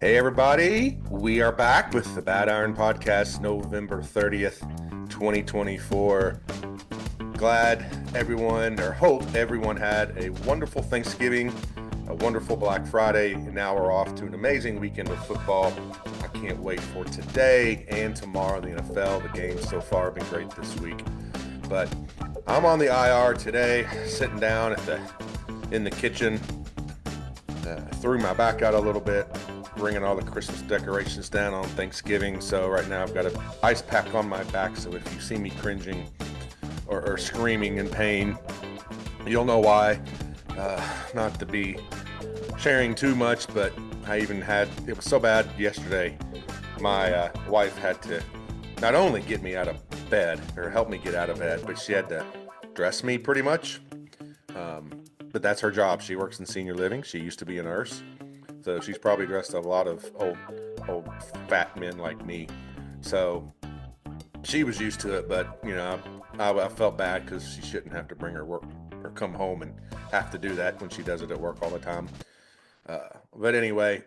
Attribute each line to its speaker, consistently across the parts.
Speaker 1: Hey, everybody. We are back with the Bad Iron Podcast, November 30th, 2024. Glad everyone, or hope everyone had a wonderful Thanksgiving, a wonderful Black Friday, and now we're off to an amazing weekend of football. I can't wait for today and tomorrow in the NFL. The games so far have been great this week. But I'm on the IR today, sitting down in the kitchen. Threw my back out a little bit, bringing all the Christmas decorations down on Thanksgiving. So right now I've got an ice pack on my back. So if you see me cringing or screaming in pain, you'll know why. Not to be sharing too much, but it was so bad yesterday. My wife had to not only get me out of bed or help me get out of bed, but she had to dress me pretty much. But that's her job. She works in senior living. She used to be a nurse. So she's probably dressed a lot of old fat men like me. So she was used to it, but I felt bad because she shouldn't have to bring her work or come home and have to do that when she does it at work all the time. But anyway,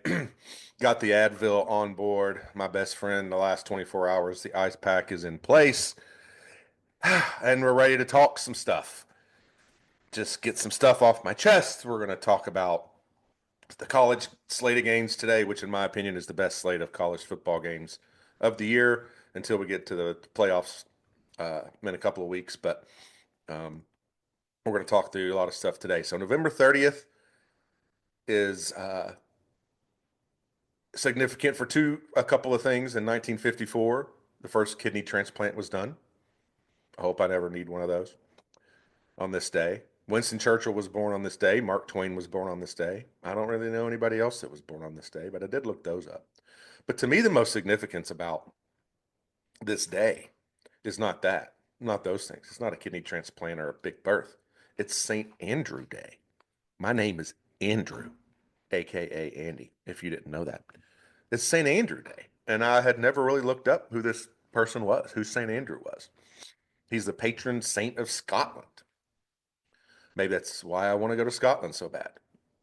Speaker 1: got the Advil on board. My best friend the last 24 hours. The ice pack is in place, and we're ready to talk some stuff. Just get some stuff off my chest. We're going to talk about the college slate of games today, which in my opinion is the best slate of college football games of the year until we get to the playoffs in a couple of weeks. But we're going to talk through a lot of stuff today. So November 30th is significant for a couple of things. In 1954, the first kidney transplant was done. I hope I never need one of those on this day. Winston Churchill was born on this day. Mark Twain was born on this day. I don't really know anybody else that was born on this day, but I did look those up. But to me, the most significance about this day is not those things. It's not a kidney transplant or a big birth. It's St. Andrew Day. My name is Andrew, aka Andy, if you didn't know that. It's St. Andrew Day. And I had never really looked up who this person was, who St. Andrew was. He's the patron saint of Scotland. Maybe that's why I want to go to Scotland so bad.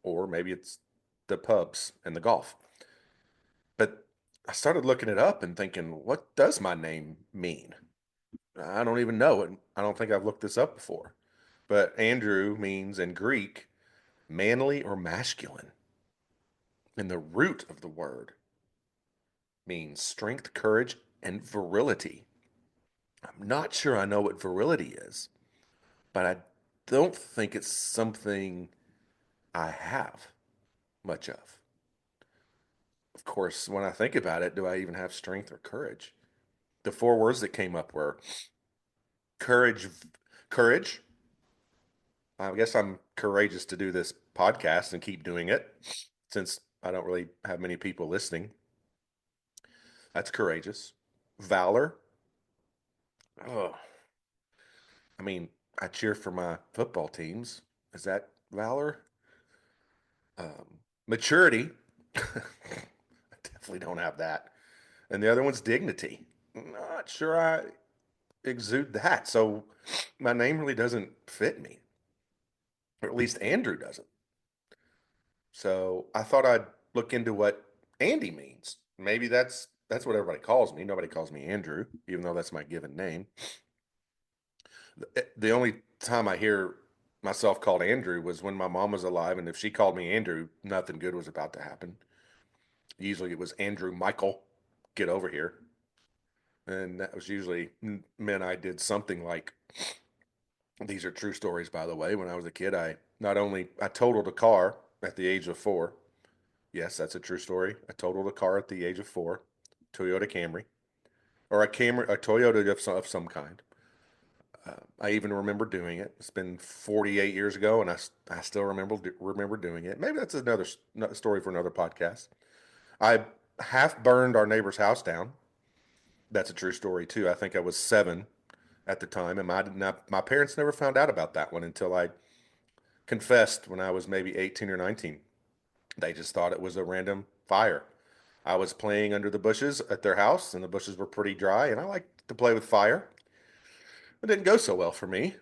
Speaker 1: Or maybe it's the pubs and the golf. But I started looking it up and thinking, what does my name mean? I don't even know it. I don't think I've looked this up before. But Andrew means in Greek, manly or masculine. And the root of the word means strength, courage, and virility. I'm not sure I know what virility is, but I don't think it's something I have much of. Of course, when I think about it, do I even have strength or courage? The four words that came up were courage. I guess I'm courageous to do this podcast and keep doing it since I don't really have many people listening. That's courageous. Valor. Oh, I mean, I cheer for my football teams. Is that valor? Maturity. I definitely don't have that. And the other one's dignity. Not sure I exude that. So my name really doesn't fit me, or at least Andrew doesn't. So I thought I'd look into what Andy means. Maybe that's what everybody calls me. Nobody calls me Andrew, even though that's my given name. The only time I hear myself called Andrew was when my mom was alive, and if she called me Andrew, nothing good was about to happen. Usually it was Andrew Michael, get over here. And that was usually meant I did something like, these are true stories, by the way. When I was a kid, I totaled a car at the age of 4. Yes, that's a true story. I totaled a car at the age of 4, Toyota Camry, or a Toyota of some kind. I even remember doing it. It's been 48 years ago, and I still remember doing it. Maybe that's another story for another podcast. I half burned our neighbor's house down. That's a true story too. I think I was 7 at the time, and my parents never found out about that one until I confessed when I was maybe 18 or 19. They just thought it was a random fire. I was playing under the bushes at their house, and the bushes were pretty dry, and I liked to play with fire. It didn't go so well for me.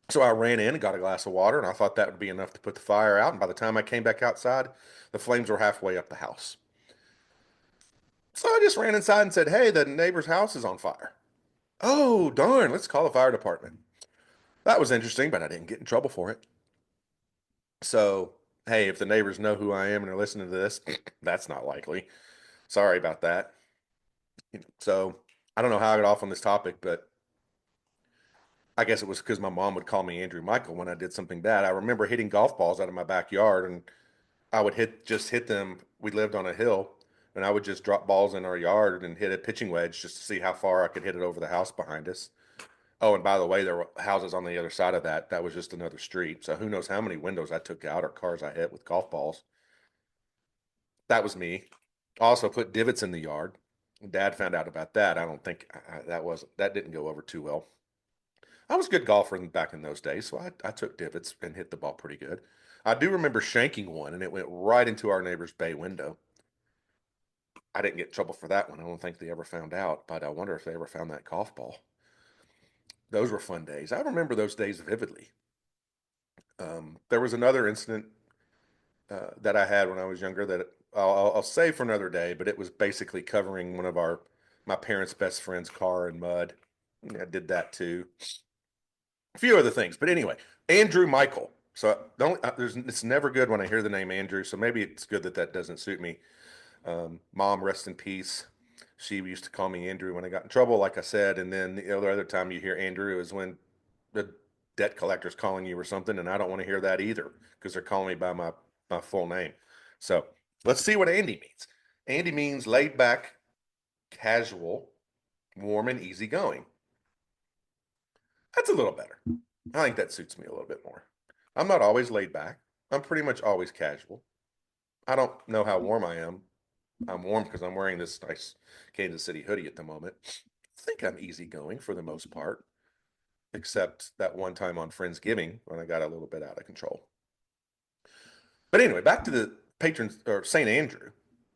Speaker 1: So I ran in and got a glass of water, and I thought that would be enough to put the fire out. And by the time I came back outside, the flames were halfway up the house. So I just ran inside and said, "Hey, the neighbor's house is on fire." "Oh, darn, let's call the fire department." That was interesting, but I didn't get in trouble for it. So, hey, if the neighbors know who I am and are listening to this, that's not likely. Sorry about that. So, I don't know how I got off on this topic, but I guess it was because my mom would call me Andrew Michael when I did something bad. I remember hitting golf balls out of my backyard, and I would hit them. We lived on a hill, and I would just drop balls in our yard and hit a pitching wedge just to see how far I could hit it over the house behind us. Oh, and by the way, there were houses on the other side of that. That was just another street. So who knows how many windows I took out or cars I hit with golf balls. That was me. Also put divots in the yard. Dad found out about that. I don't think that didn't go over too well. I was a good golfer back in those days, so I took divots and hit the ball pretty good. I do remember shanking one, and it went right into our neighbor's bay window. I didn't get in trouble for that one. I don't think they ever found out, but I wonder if they ever found that golf ball. Those were fun days. I remember those days vividly. There was another incident that I had when I was younger that I'll save for another day, but it was basically covering one of my parents' best friend's car in mud. I did that too. A few other things, but anyway, Andrew Michael. So don't it's never good when I hear the name Andrew. So maybe it's good that that doesn't suit me. Mom, rest in peace. She used to call me Andrew when I got in trouble, like I said. And then the other time you hear Andrew is when the debt collector's calling you or something, and I don't want to hear that either because they're calling me by my full name. So let's see what Andy means. Andy means laid back, casual, warm, and easygoing. That's a little better. I think that suits me a little bit more. I'm not always laid back. I'm pretty much always casual. I don't know how warm I am. I'm warm because I'm wearing this nice Kansas City hoodie at the moment. I think I'm easygoing for the most part, except that one time on Friendsgiving when I got a little bit out of control. But anyway, back to the patron or Saint Andrew.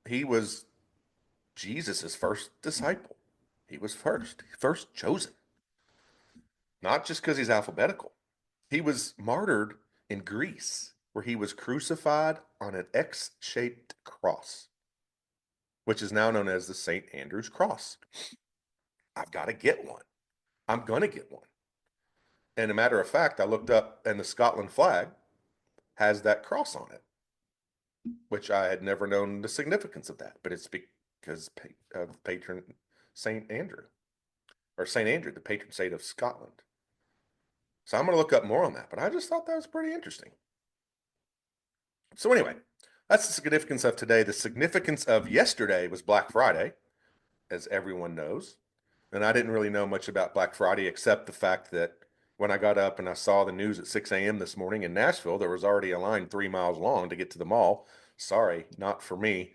Speaker 1: He was Jesus's first disciple. He was first chosen, not just because he's alphabetical. He was martyred in Greece, where he was crucified on an X-shaped cross, which is now known as the St. Andrew's Cross. I've got to get one. I'm going to get one. And a matter of fact, I looked up and the Scotland flag has that cross on it, which I had never known the significance of that, but it's because of patron St. Andrew, or St. Andrew, the patron saint of Scotland. So I'm going to look up more on that, but I just thought that was pretty interesting. So anyway, that's the significance of today. The significance of yesterday was Black Friday, as everyone knows. And I didn't really know much about Black Friday except the fact that when I got up and I saw the news at 6 a.m. this morning in Nashville, there was already a line 3 miles long to get to the mall. Sorry, not for me.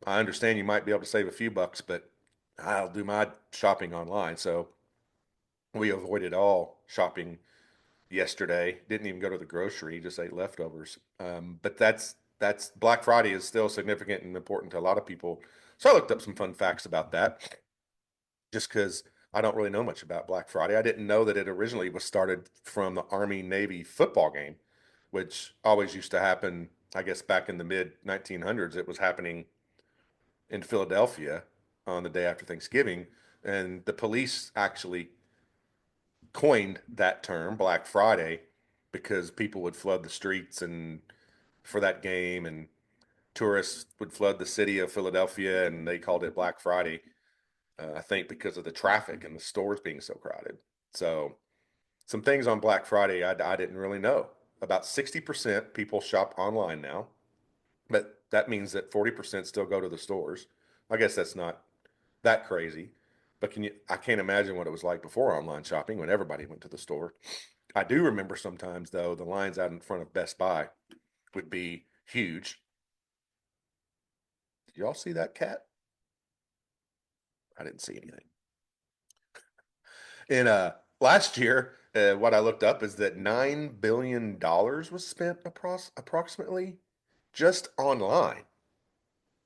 Speaker 1: I understand you might be able to save a few bucks, but I'll do my shopping online. So we avoided all shopping yesterday. Didn't even go to the grocery, just ate leftovers. But that's Black Friday is still significant and important to a lot of people. So I looked up some fun facts about that, just because I don't really know much about Black Friday. I didn't know that it originally was started from the Army Navy football game, which always used to happen. I guess back in the mid 1900s, it was happening in Philadelphia on the day after Thanksgiving, and the police actually coined that term Black Friday because people would flood the streets and for that game, and tourists would flood the city of Philadelphia, and they called it Black Friday. I think because of the traffic and the stores being so crowded. So some things on Black Friday I didn't really know. About 60% people shop online now, but that means that 40% still go to the stores. I guess that's not that crazy, but I can't imagine what it was like before online shopping when everybody went to the store. I do remember sometimes though the lines out in front of Best Buy would be huge. Did y'all see that cat? I didn't see anything. In last year, what I looked up is that $9 billion was spent approximately just online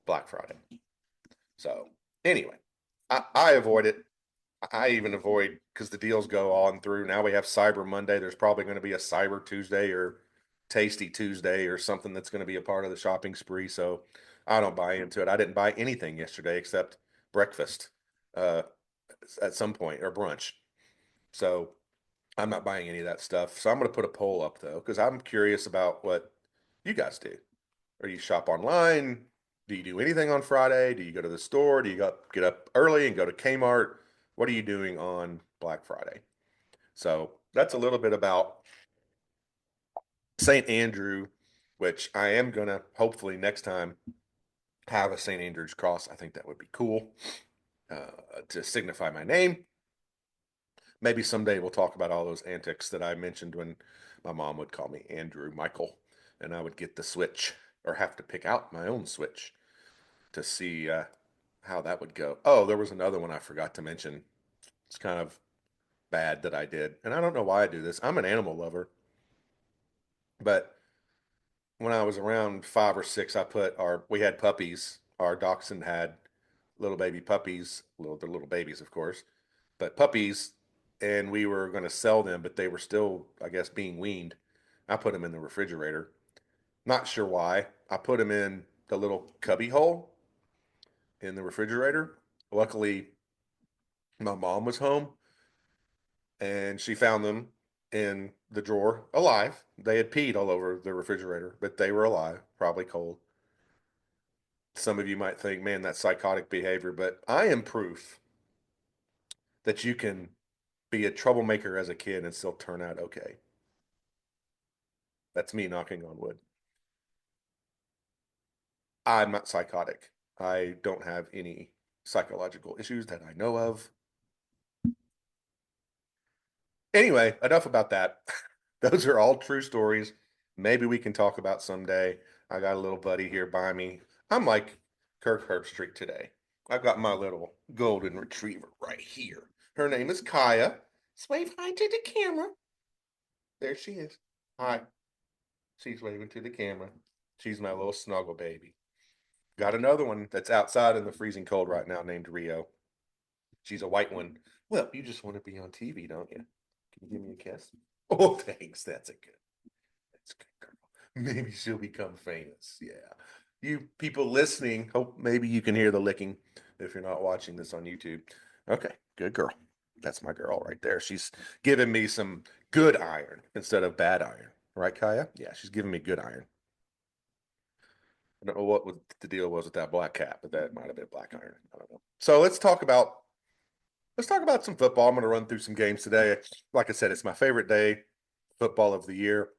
Speaker 1: Black Friday. So anyway, I avoid it. I even avoid because the deals go on through. Now we have Cyber Monday. There's probably going to be a Cyber Tuesday or Tasty Tuesday or something that's going to be a part of the shopping spree. So I don't buy into it. I didn't buy anything yesterday except breakfast uh, at some point or brunch. So I'm not buying any of that stuff. So I'm going to put a poll up though because I'm curious about what you guys do. Or you shop online? Do you do anything on Friday? Do you go to the store? Do you get up early and go to Kmart? What are you doing on Black Friday? So that's a little bit about St. Andrew, which I am gonna hopefully next time have a St. Andrew's cross. I think that would be cool to signify my name. Maybe someday we'll talk about all those antics that I mentioned when my mom would call me Andrew Michael, and I would get the switch or have to pick out my own switch to see how that would go. Oh, there was another one I forgot to mention. It's kind of bad that I did, and I don't know why I do this. I'm an animal lover, but when I was around 5 or 6, we had puppies. Our dachshund had little baby puppies, they're little babies, of course, but puppies, and we were going to sell them, but they were still, I guess, being weaned. I put them in the refrigerator. Not sure why. I put them in the little cubby hole in the refrigerator. Luckily, my mom was home and she found them in the drawer alive. They had peed all over the refrigerator, but they were alive, probably cold. Some of you might think, man, that's psychotic behavior, but I am proof that you can be a troublemaker as a kid and still turn out okay. That's me knocking on wood. I'm not psychotic. I don't have any psychological issues that I know of. Anyway, enough about that. Those are all true stories. Maybe we can talk about someday. I got a little buddy here by me. I'm like Kirk Herbstreit today. I've got my little golden retriever right here. Her name is Kaya. Let's wave hi to the camera. There she is. Hi. She's waving to the camera. She's my little snuggle baby. Got another one that's outside in the freezing cold right now named Rio. She's a white one. Well, you just want to be on TV, don't you? Can you give me a kiss? Oh, thanks. That's a good girl. Maybe she'll become famous. Yeah. You people listening, hope maybe you can hear the licking if you're not watching this on YouTube. Okay, good girl. That's my girl right there. She's giving me some good iron instead of bad iron. Right, Kaya? Yeah, she's giving me good iron. I don't know the deal was with that black cat, but that might have been black iron. I don't know. So let's talk about some football. I'm going to run through some games today. Like I said, it's my favorite day, football of the year.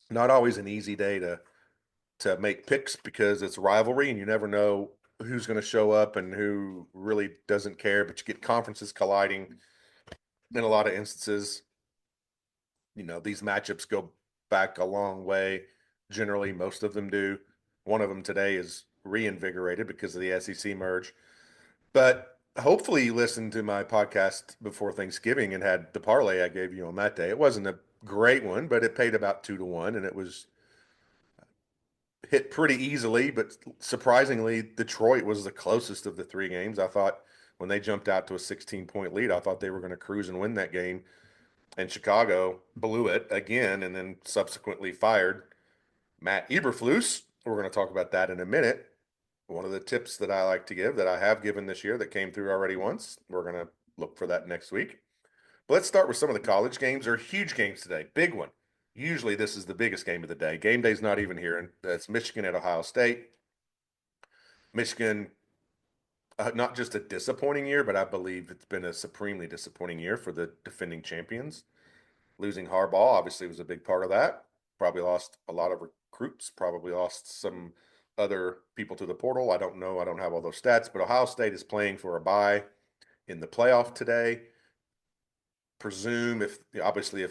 Speaker 1: Not always an easy day to make picks because it's rivalry and you never know who's going to show up and who really doesn't care. But you get conferences colliding in a lot of instances. These matchups go back a long way. Generally, most of them do. One of them today is reinvigorated because of the SEC merge. But hopefully, you listened to my podcast before Thanksgiving and had the parlay I gave you on that day. It wasn't a great one, but it paid about 2-1, and it was hit pretty easily. But surprisingly, Detroit was the closest of the three games. I thought when they jumped out to a 16-point lead, I thought they were going to cruise and win that game. And Chicago blew it again and then subsequently fired Matt Eberflus. We're going to talk about that in a minute. One of the tips that I like to give that I have given this year that came through already once. We're going to look for that next week. But let's start with some of the college games. There are huge games today. Big one. Usually this is the biggest game of the day. Game day's not even here, and that's Michigan at Ohio State. Michigan, not just a disappointing year, but I believe it's been a supremely disappointing year for the defending champions. Losing Harbaugh obviously was a big part of that. Probably lost a lot of recruits, probably lost some other people to the portal. I don't know. I don't have all those stats, but Ohio State is playing for a bye in the playoff today. Presume if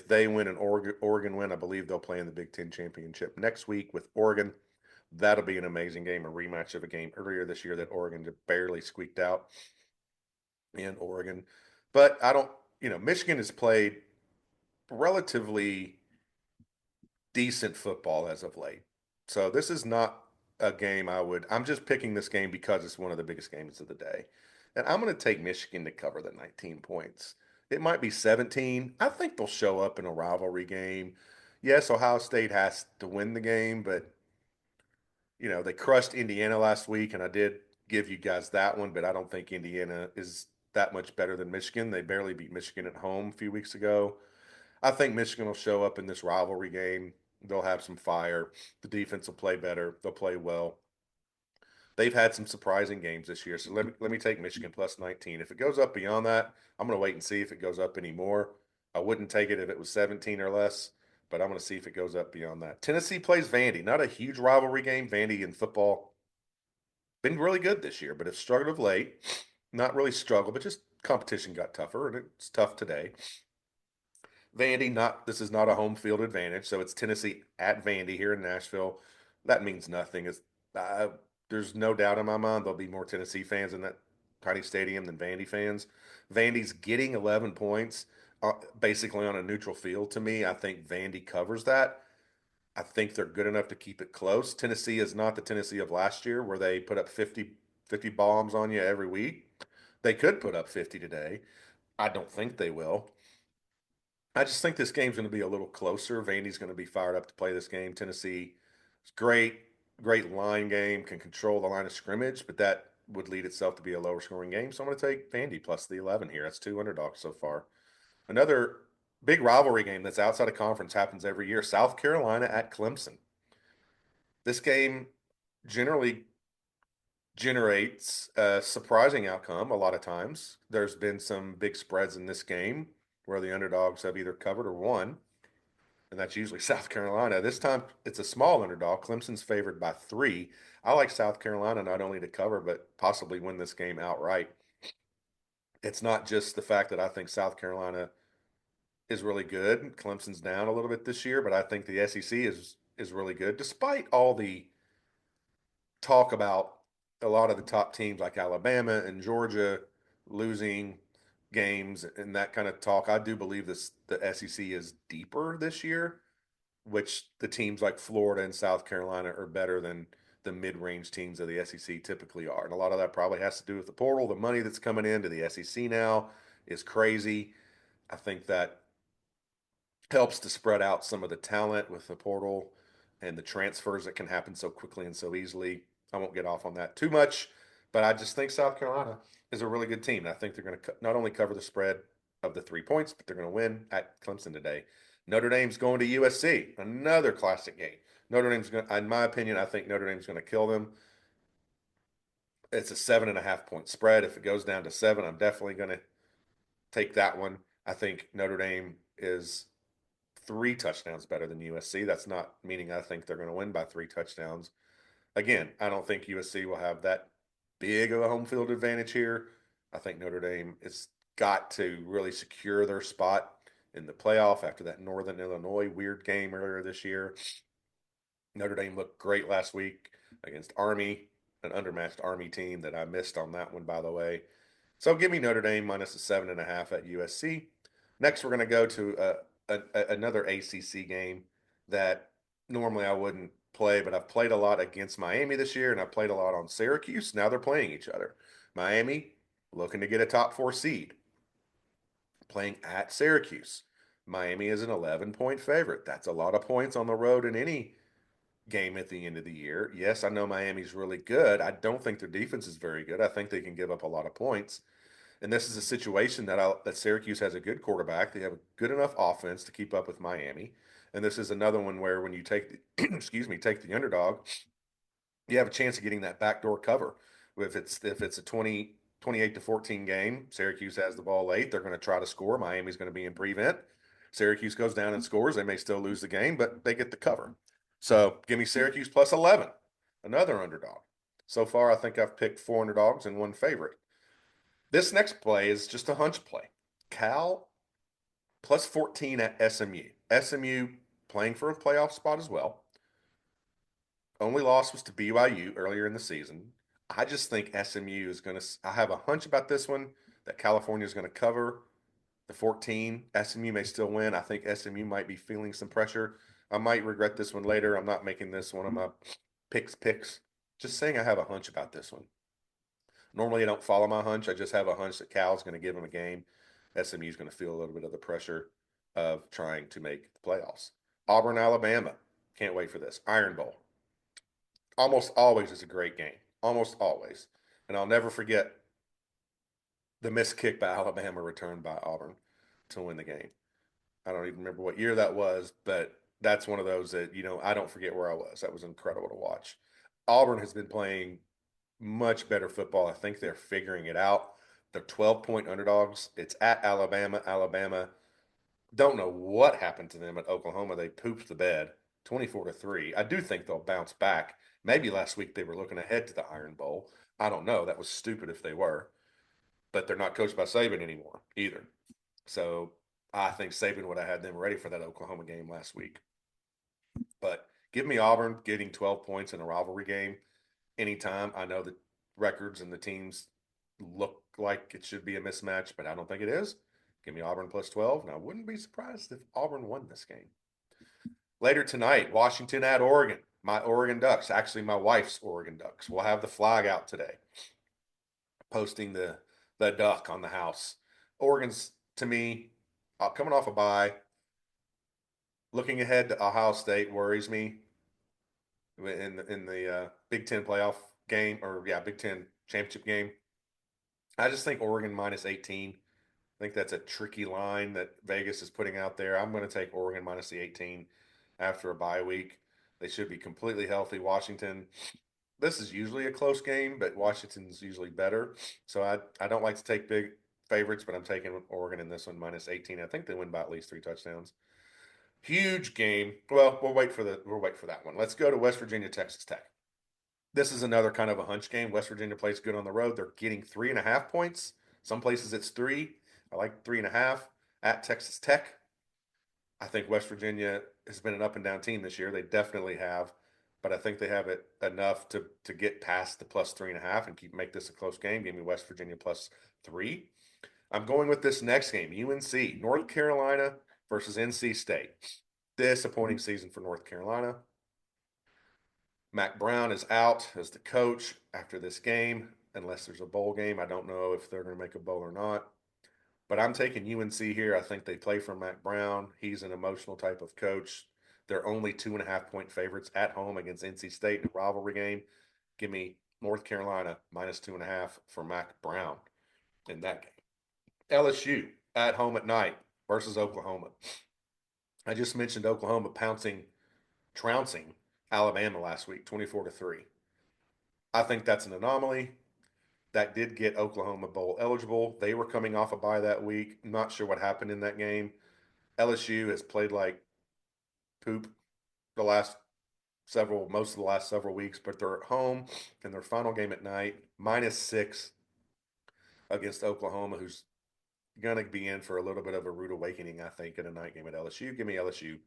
Speaker 1: they win and Oregon win, I believe they'll play in the Big Ten championship next week with Oregon. That'll be an amazing game, a rematch of a game earlier this year that Oregon just barely squeaked out in Oregon. But I don't, Michigan has played relatively decent football as of late. So this is not a game I'm just picking this game because it's one of the biggest games of the day. and I'm going to take Michigan to cover the 19 points. It might be 17. I think they'll show up in a rivalry game. Yes, Ohio State has to win the game, but they crushed Indiana last week, and I did give you guys that one, but I don't think Indiana is that much better than Michigan. They barely beat Michigan at home a few weeks ago. I think Michigan will show up in this rivalry game. They'll have some fire. The defense will play better. They'll play well. They've had some surprising games this year. So let me take Michigan plus 19. If it goes up beyond that, I'm going to wait and see if it goes up anymore. I wouldn't take it if it was 17 or less, but I'm going to see if it goes up beyond that. Tennessee plays Vandy. Not a huge rivalry game. Vandy in football been really good this year, but have struggled of late. Not really struggled, but just competition got tougher, and it's tough today. Vandy, not this is not a home field advantage, so it's Tennessee at Vandy here in Nashville. That means nothing. Uh, there's no doubt in my mind there'll be more Tennessee fans in that tiny stadium than Vandy fans. Vandy's getting 11 points, basically on a neutral field. To me, I think Vandy covers that. I think they're good enough to keep it close. Tennessee is not the Tennessee of last year where they put up 50 bombs on you every week. They could put up 50 today. I don't think they will. I just think this game's going to be a little closer. Vandy's going to be fired up to play this game. Tennessee is great, great line game, can control the line of scrimmage, but that would lead itself to be a lower scoring game. So I'm going to take Vandy plus the 11 here. That's two underdogs so far. Another big rivalry game that's outside of conference happens every year. South Carolina at Clemson. This game generally generates a surprising outcome a lot of times. There's been some big spreads in this game where the underdogs have either covered or won, and that's usually South Carolina. This time it's a small underdog. Clemson's favored by 3. I like South Carolina not only to cover, but possibly win this game outright. It's not just the fact that I think South Carolina is really good. Clemson's down a little bit this year, but I think the SEC is really good, despite all the talk about a lot of the top teams like Alabama and Georgia losing games and that kind of talk. I do believe the SEC is deeper this year, which the teams like Florida and South Carolina are better than the mid-range teams of the SEC typically are. And a lot of that probably has to do with the portal. The money that's coming into the SEC now is crazy. I think that helps to spread out some of the talent with the portal and the transfers that can happen so quickly and so easily. I won't get off on that too much, but I just think South Carolina is a really good team. I think they're going to not only cover the spread of the 3 points, but they're going to win at Clemson today. Notre Dame's going to USC, another classic game. Notre Dame's going, in my opinion, I think Notre Dame's going to kill them. It's a 7.5 point spread. If it goes down to 7, I'm definitely going to take that one. I think Notre Dame is 3 touchdowns better than USC. That's not meaning I think they're going to win by 3 touchdowns. Again, I don't think USC will have that big of a home field advantage here. I think Notre Dame has got to really secure their spot in the playoff after that Northern Illinois weird game earlier this year. Notre Dame looked great last week against Army, an undermatched Army team that I missed on that one, by the way. So give me Notre Dame minus a 7.5 at USC. Next, we're going to go to another ACC game that normally I wouldn't play, but I've played a lot against Miami this year, and I've played a lot on Syracuse. Now they're playing each other. Miami looking to get a top 4 seed, playing at Syracuse. Miami is an 11-point favorite. That's a lot of points on the road in any game at the end of the year. Yes, I know Miami's really good. I don't think their defense is very good. I think they can give up a lot of points. And this is a situation that Syracuse has a good quarterback. They have a good enough offense to keep up with Miami. And this is another one where when you take the take the underdog, you have a chance of getting that backdoor cover. If it's a 28-14 game, Syracuse has the ball late. They're going to try to score. Miami's going to be in prevent. Syracuse goes down and scores. They may still lose the game, but they get the cover. So give me Syracuse plus 11, another underdog. So far, I think I've picked 4 underdogs and 1 favorite. This next play is just a hunch play. Cal plus 14 at SMU. SMU playing for a playoff spot as well. Only loss was to BYU earlier in the season. I just think SMU is going to, I have a hunch about this one that California is going to cover the 14. SMU may still win. I think SMU might be feeling some pressure. I might regret this one later. I'm not making this one of my picks. Just saying I have a hunch about this one. Normally, I don't follow my hunch. I just have a hunch that Cal's going to give them a game. SMU is going to feel a little bit of the pressure of trying to make the playoffs. Auburn, Alabama. Can't wait for this. Iron Bowl. Almost always is a great game. Almost always. And I'll never forget the missed kick by Alabama returned by Auburn to win the game. I don't even remember what year that was, but that's one of those that, I don't forget where I was. That was incredible to watch. Auburn has been playing much better football. I think they're figuring it out. They're 12-point underdogs. It's at Alabama. Alabama, don't know what happened to them at Oklahoma. They pooped the bed 24-3. I do think they'll bounce back. Maybe last week they were looking ahead to the Iron Bowl. I don't know. That was stupid if they were, but they're not coached by Saban anymore either. So I think Saban would have had them ready for that Oklahoma game last week. But give me Auburn getting 12 points in a rivalry game anytime. I know the records and the teams look like it should be a mismatch, but I don't think it is. Give me Auburn plus 12, and I wouldn't be surprised if Auburn won this game. Later tonight, Washington at Oregon. My Oregon Ducks, actually my wife's Oregon Ducks. We'll have the flag out today, posting the duck on the house. Oregon's, to me, coming off a bye, looking ahead to Ohio State worries me in the Big Ten playoff game, or Big Ten championship game. I just think Oregon minus 18. I think that's a tricky line that Vegas is putting out there. I'm going to take Oregon minus the 18 after a bye week. They should be completely healthy. Washington, this is usually a close game, but Washington's usually better. So I don't like to take big favorites, but I'm taking Oregon in this one minus 18. I think they win by at least 3 touchdowns. Huge game. Well, we'll wait for that one. Let's go to West Virginia, Texas Tech. This is another kind of a hunch game. West Virginia plays good on the road. They're getting 3.5 points. Some places it's 3. I like 3.5 at Texas Tech. I think West Virginia has been an up and down team this year. They definitely have, but I think they have it enough to get past the plus 3.5 and make this a close game. Give me West Virginia plus 3. I'm going with this next game, UNC, North Carolina versus NC State. Disappointing season for North Carolina. Mack Brown is out as the coach after this game, unless there's a bowl game. I don't know if they're going to make a bowl or not. But I'm taking UNC here. I think they play for Mack Brown. He's an emotional type of coach. They're only 2.5-point favorites at home against NC State in a rivalry game. Give me North Carolina minus 2.5 for Mack Brown in that game. LSU at home at night versus Oklahoma. I just mentioned Oklahoma trouncing Alabama last week, 24-3. I think that's an anomaly. That did get Oklahoma Bowl eligible. They were coming off a bye that week. Not sure what happened in that game. LSU has played like poop most of the last several weeks, but they're at home in their final game at night, -6 against Oklahoma, who's going to be in for a little bit of a rude awakening, I think, in a night game at LSU. Give me LSU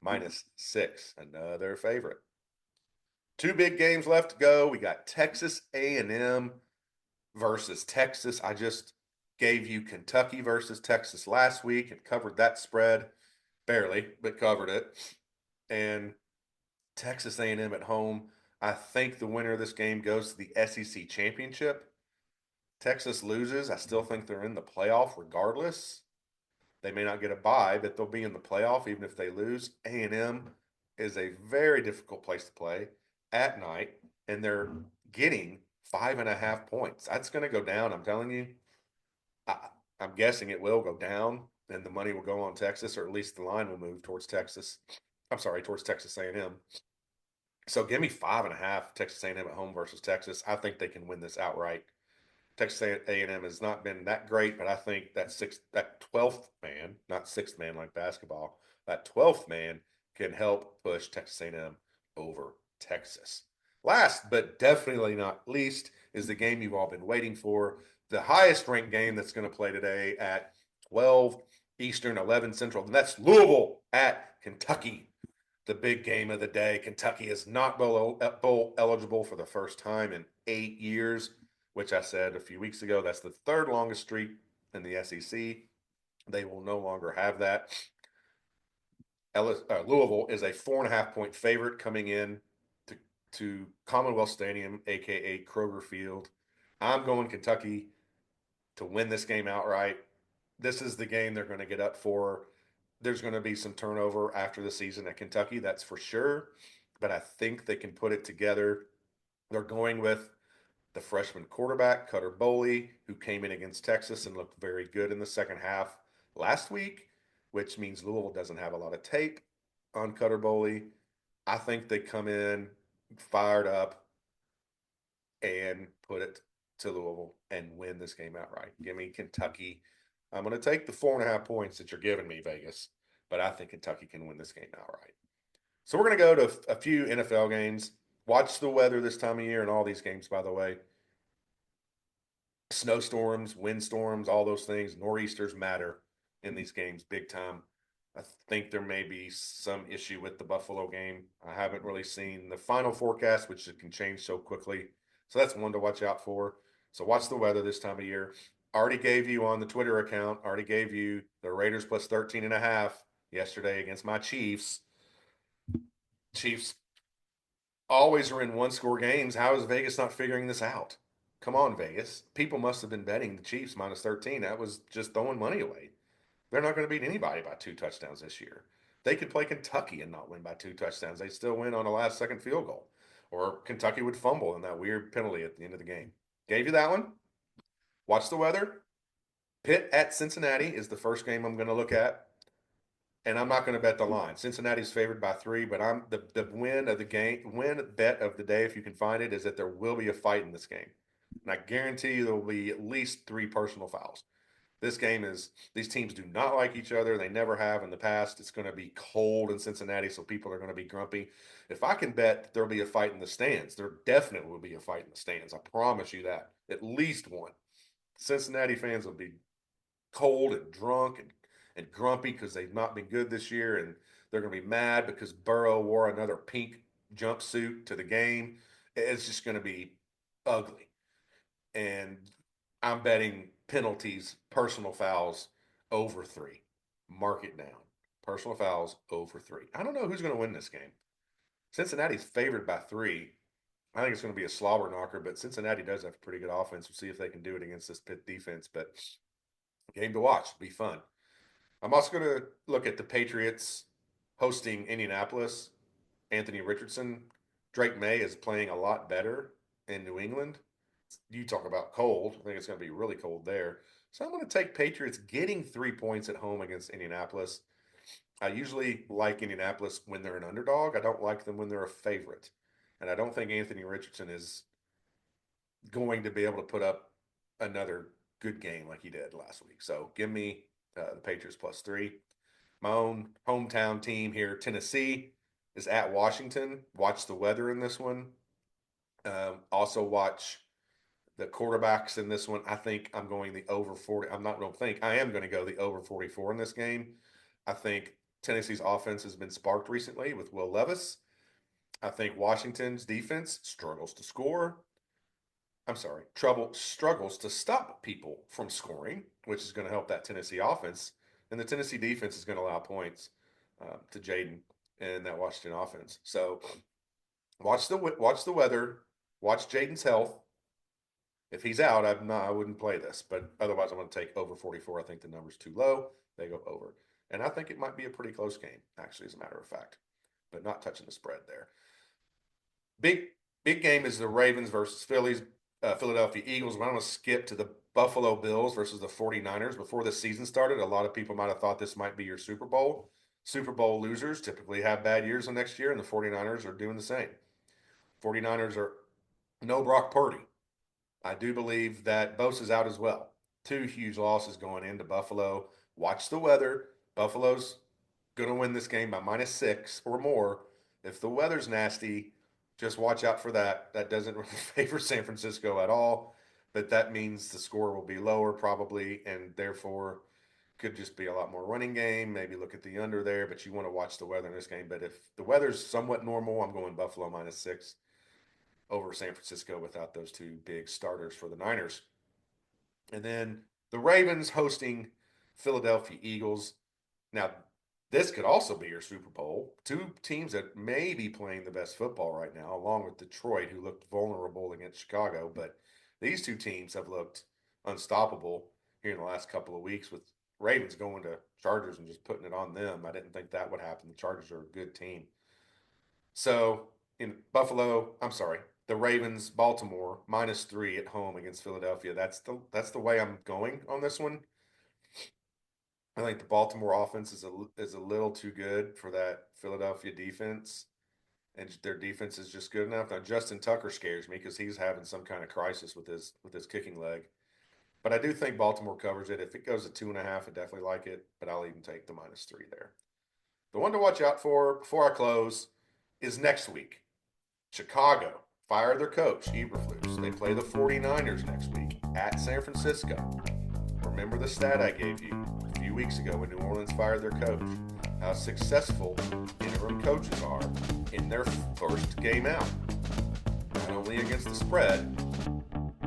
Speaker 1: -6, another favorite. 2 big games left to go. We got Texas A&M versus Texas. I just gave you Kentucky versus Texas last week and covered that spread barely, but covered it. And Texas A&M at home. I think the winner of this game goes to the SEC championship. Texas loses. I still think they're in the playoff regardless. They may not get a bye, but they'll be in the playoff even if they lose. A&M is a very difficult place to play at night, and they're getting 5.5 points. That's going to go down. I'm telling you. I'm guessing it will go down, and the money will go on Texas, or at least the line will move towards Texas. I'm sorry, towards Texas A&M. So give me 5.5 Texas A&M at home versus Texas. I think they can win this outright. Texas A&M has not been that great, but I think that 12th man, not sixth man like basketball, that 12th man can help push Texas A&M over Texas. Last but definitely not least is the game you've all been waiting for, the highest ranked game that's going to play today at 12 Eastern, 11 Central, and that's Louisville at Kentucky. The big game of the day. Kentucky is not bowl eligible for the first time in 8 years, which I said a few weeks ago. That's the third longest streak in the SEC. They will no longer have that. Louisville is a 4.5-point favorite coming in to Commonwealth Stadium, aka Kroger Field. I'm going Kentucky to win this game outright. This is the game they're going to get up for. There's going to be some turnover after the season at Kentucky, that's for sure. But I think they can put it together. They're going with the freshman quarterback, Cutter Boley, who came in against Texas and looked very good in the second half last week, which means Louisville doesn't have a lot of tape on Cutter Boley. I think they come in fired up and put it to Louisville and win this game outright. Give me Kentucky. I'm going to take the 4.5 points that you're giving me, Vegas, but I think Kentucky can win this game outright. So we're going to go to a few NFL games. Watch the weather this time of year and all these games, by the way. Snowstorms, windstorms, all those things, nor'easters matter in these games big time. I think there may be some issue with the Buffalo game. I haven't really seen the final forecast, which can change so quickly. So that's one to watch out for. So watch the weather this time of year. Already gave you on the Twitter account, already gave you the Raiders plus 13.5 yesterday against my Chiefs. Chiefs always are in one score games. How is Vegas not figuring this out? Come on, Vegas. People must have been betting the Chiefs minus 13. That was just throwing money away. They're not going to beat anybody by 2 touchdowns this year. They could play Kentucky and not win by 2 touchdowns. They still win on a last second field goal. Or Kentucky would fumble in that weird penalty at the end of the game. Gave you that one. Watch the weather. Pitt at Cincinnati is the first game I'm going to look at. And I'm not going to bet the line. Cincinnati's favored by 3, but I'm the win of the game, win bet of the day, if you can find it, is that there will be a fight in this game. And I guarantee you there will be at least 3 personal fouls. This game is, these teams do not like each other. They never have in the past. It's going to be cold in Cincinnati, so people are going to be grumpy. If I can bet that there'll be a fight in the stands, there definitely will be a fight in the stands. I promise you that. At least one. Cincinnati fans will be cold and drunk and grumpy because they've not been good this year, and they're going to be mad because Burrow wore another pink jumpsuit to the game. It's just going to be ugly. And I'm betting penalties, personal fouls over 3. Mark it down. Personal fouls over 3. I don't know who's going to win this game. Cincinnati's favored by 3. I think it's going to be a slobber knocker, but Cincinnati does have a pretty good offense. We'll see if they can do it against this Pitt defense. But game to watch. Be fun. I'm also going to look at the Patriots hosting Indianapolis. Anthony Richardson. Drake May is playing a lot better in New England. You talk about cold. I think it's going to be really cold there. So I'm going to take Patriots getting 3 points at home against Indianapolis. I usually like Indianapolis when they're an underdog. I don't like them when they're a favorite. And I don't think Anthony Richardson is going to be able to put up another good game like he did last week. So give me the Patriots plus 3. My own hometown team here, Tennessee, is at Washington. Watch the weather in this one. Also watch the quarterbacks in this one. I think I'm going the over 40. I'm not going to think. I am going to go the over 44 in this game. I think Tennessee's offense has been sparked recently with Will Levis. I think Washington's defense struggles to score. I'm sorry, trouble struggles to stop people from scoring, which is going to help that Tennessee offense. And the Tennessee defense is going to allow points to Jaden and that Washington offense. So watch the weather, watch Jaden's health. If he's out, I wouldn't play this, but otherwise I'm going to take over 44. I think the number's too low. They go over, and I think it might be a pretty close game, actually, as a matter of fact, but not touching the spread there. Big game is the Ravens versus Philadelphia Eagles. But I'm going to skip to the Buffalo Bills versus the 49ers. Before the season started, a lot of people might have thought this might be your Super Bowl. Super Bowl losers typically have bad years the next year, and the 49ers are doing the same. 49ers are no Brock Purdy. I do believe that Bosa's out as well. 2 huge losses going into Buffalo. Watch the weather. Buffalo's going to win this game by -6 or more. If the weather's nasty, just watch out for that. That doesn't really favor San Francisco at all, but that means the score will be lower probably, and therefore could just be a lot more running game. Maybe look at the under there, but you want to watch the weather in this game. But if the weather's somewhat normal, I'm going Buffalo -6 over San Francisco without those 2 big starters for the Niners. And then the Ravens hosting Philadelphia Eagles. Now, this could also be your Super Bowl. 2 teams that may be playing the best football right now, along with Detroit, who looked vulnerable against Chicago. But These two teams have looked unstoppable here in the last couple of weeks with Ravens going to Chargers and just putting it on them. I didn't think that would happen. The Chargers are a good team. So in the Ravens, Baltimore -3 at home against Philadelphia. That's the way I'm going on this one. I think the Baltimore offense is a little too good for that Philadelphia defense, and their defense is just good enough. Now Justin Tucker scares me because he's having some kind of crisis with his kicking leg. But I do think Baltimore covers it. If it goes to 2.5, I definitely like it. But I'll even take the -3 there. The one to watch out for before I close is next week. Chicago fired their coach, Eberflus. They play the 49ers next week at San Francisco. Remember the stat I gave you a few weeks ago when New Orleans fired their coach, how successful interim coaches are in their first game out. Not only against the spread,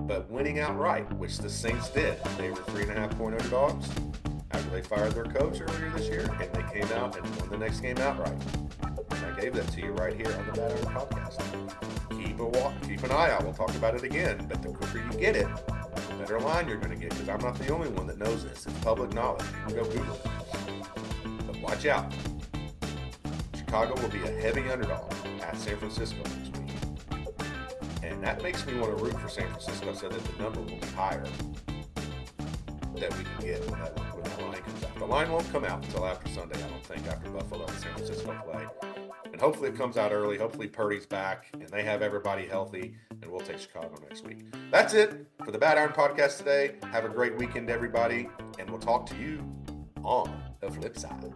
Speaker 1: but winning outright, which the Saints did. They were 3.5-point underdogs after they fired their coach earlier this year, and they came out and won the next game outright. And I gave that to you right here on the Bad Iron Podcast. Keep an eye out. We'll talk about it again, but the quicker you get it, the better line you're going to get, because I'm not the only one that knows this. It's public knowledge. You can go Google it. But watch out. Chicago will be a heavy underdog at San Francisco next week. And that makes me want to root for San Francisco so that the number will be higher that we can get when that line comes out. The line won't come out until after Sunday, I don't think, after Buffalo and San Francisco play. And hopefully it comes out early. Hopefully Purdy's back and they have everybody healthy, and we'll take Chicago next week. That's it for the Bad Iron Podcast today. Have a great weekend, everybody, and we'll talk to you on the flip side.